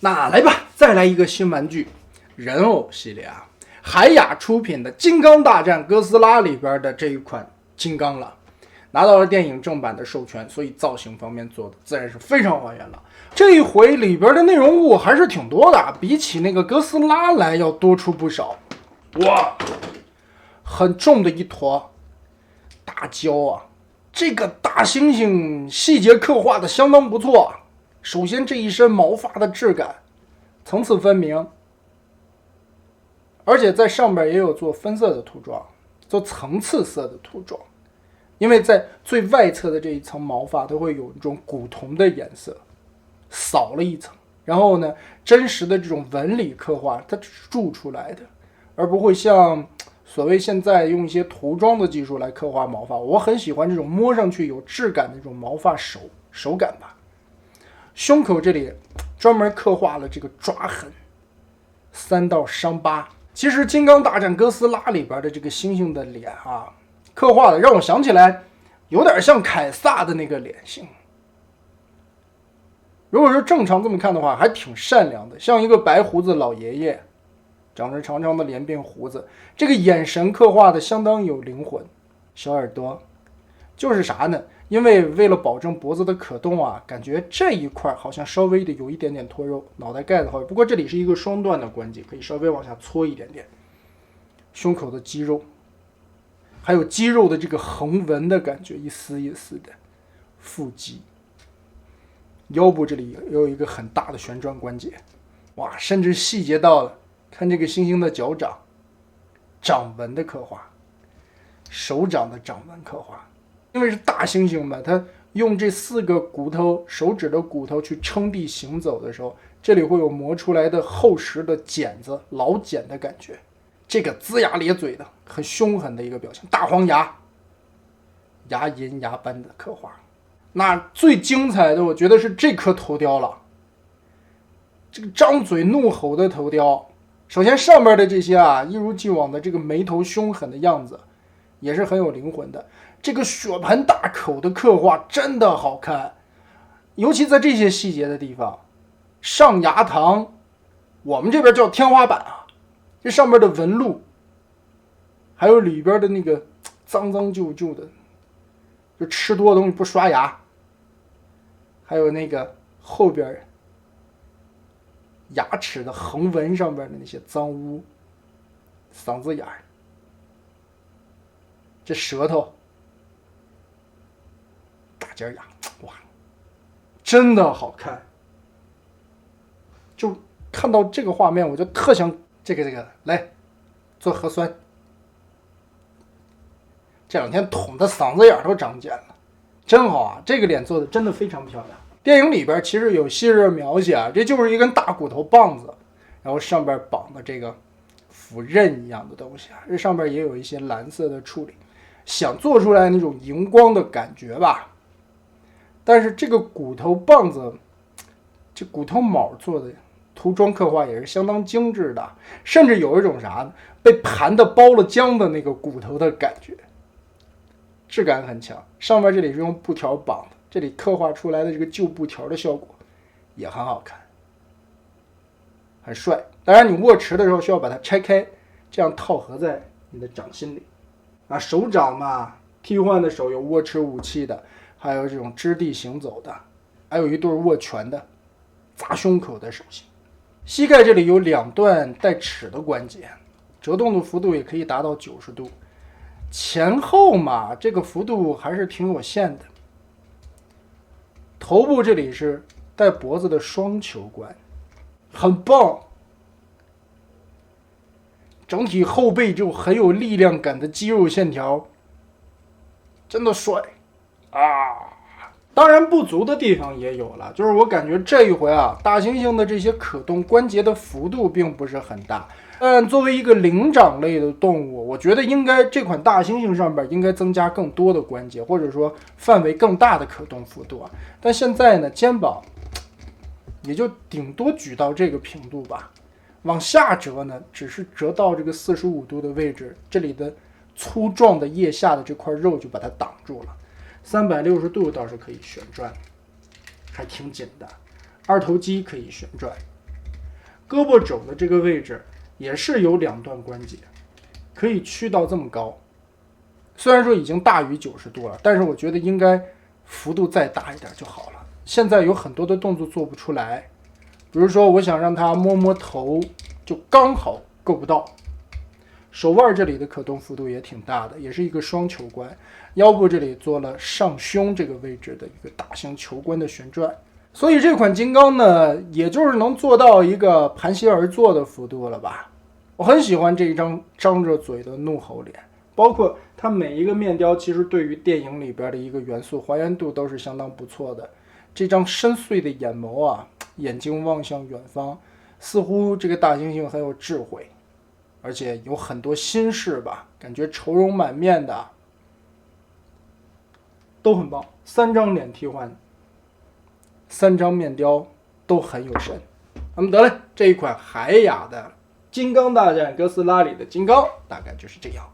那来吧，再来一个新玩具，人偶系列啊，海雅出品的《金刚大战哥斯拉》里边的这一款金刚了，拿到了电影正版的授权，所以造型方面做的自然是非常还原了。这一回里边的内容物还是挺多的，比起那个哥斯拉来要多出不少。哇，很重的一坨大胶啊！这个大猩猩细节刻画的相当不错。首先这一身毛发的质感层次分明，而且在上边也有做分色的涂装，做层次色的涂装，因为在最外侧的这一层毛发都会有一种古铜的颜色，扫了一层，然后呢真实的这种纹理刻画它铸出来的，而不会像所谓现在用一些涂装的技术来刻画毛发。我很喜欢这种摸上去有质感的这种毛发手感吧。胸口这里专门刻画了这个抓痕，3道伤疤。其实《金刚大战哥斯拉》里边的这个猩猩的脸啊，刻画的让我想起来有点像凯撒的那个脸型。如果是正常这么看的话，还挺善良的，像一个白胡子老爷爷，长着长长的连鬓胡子，这个眼神刻画的相当有灵魂。小耳朵就是啥呢？因为了保证脖子的可动啊，感觉这一块好像稍微的有一点点脱肉，脑袋盖子好，不过这里是一个双段的关节，可以稍微往下搓一点点。胸口的肌肉，还有肌肉的这个横纹的感觉，一丝一丝的。腹肌，腰部这里也有一个很大的旋转关节，哇，甚至细节到了，看这个猩猩的脚掌，掌纹的刻画，手掌的掌纹刻画。因为是大猩猩嘛，它用这4个骨头，手指的骨头去撑地行走的时候，这里会有磨出来的厚实的茧子，老茧的感觉。这个龇牙咧嘴的，很凶狠的一个表情，大黄牙，牙龈牙斑的刻画。那最精彩的，我觉得是这颗头雕了。这个张嘴怒吼的头雕，首先上面的这些啊，一如既往的这个眉头凶狠的样子，也是很有灵魂的。这个血盆大口的刻画真的好看，尤其在这些细节的地方，上牙膛，我们这边叫天花板啊，这上面的纹路，还有里边的那个脏脏旧旧的，就吃多的东西不刷牙，还有那个后边牙齿的横纹上边的那些脏污，嗓子眼儿，这舌头，大尖牙，哇，真的好看！就看到这个画面，我就特想这个来做核酸。这2天捅的嗓子眼都长茧了，真好啊！这个脸做的真的非常漂亮。电影里边其实有细致描写啊，这就是一根大骨头棒子，然后上边绑的这个斧刃一样的东西啊，这上边也有一些蓝色的处理，想做出来那种荧光的感觉吧。但是这个骨头棒子，这骨头毛做的涂装刻画也是相当精致的，甚至有一种啥呢，被盘的包了浆的那个骨头的感觉，质感很强。上面这里是用布条绑的，这里刻画出来的这个旧布条的效果也很好看，很帅。当然你握持的时候需要把它拆开，这样套合在你的掌心里啊。手掌嘛，替换的手有握持武器的，还有这种支地行走的，还有一对握拳的，砸胸口的手型。膝盖这里有2段带齿的关节，折动的幅度也可以达到90度，前后嘛，这个幅度还是挺有限的。头部这里是带脖子的双球冠，很棒。整体后背就很有力量感的肌肉线条，真的帅啊！当然不足的地方也有了，就是我感觉这一回啊，大猩猩的这些可动关节的幅度并不是很大，但作为一个灵长类的动物，我觉得应该这款大猩猩上边应该增加更多的关节，或者说范围更大的可动幅度啊。但现在呢，肩膀也就顶多举到这个平度吧，往下折呢，只是折到这个45度的位置，这里的粗壮的腋下的这块肉就把它挡住了。360度倒是可以旋转，还挺紧的。2头肌可以旋转，胳膊肘的这个位置也是有2段关节，可以屈到这么高。虽然说已经大于90度了，但是我觉得应该幅度再大一点就好了。现在有很多的动作做不出来，比如说我想让他摸摸头，就刚好够不到。手腕这里的可动幅度也挺大的，也是一个双球关。腰部这里做了上胸这个位置的一个大型球关的旋转。所以这款金刚呢，也就是能做到一个盘膝而坐的幅度了吧。我很喜欢这一张张着嘴的怒吼脸，包括它每一个面雕其实对于电影里边的一个元素还原度都是相当不错的。这张深邃的眼眸啊，眼睛望向远方，似乎这个大猩猩很有智慧，而且有很多心事吧，感觉愁容满面的，都很棒。3张脸替换，3张面雕都很有神。那么得嘞，这一款海雅的金刚大战哥斯拉里的金刚大概就是这样。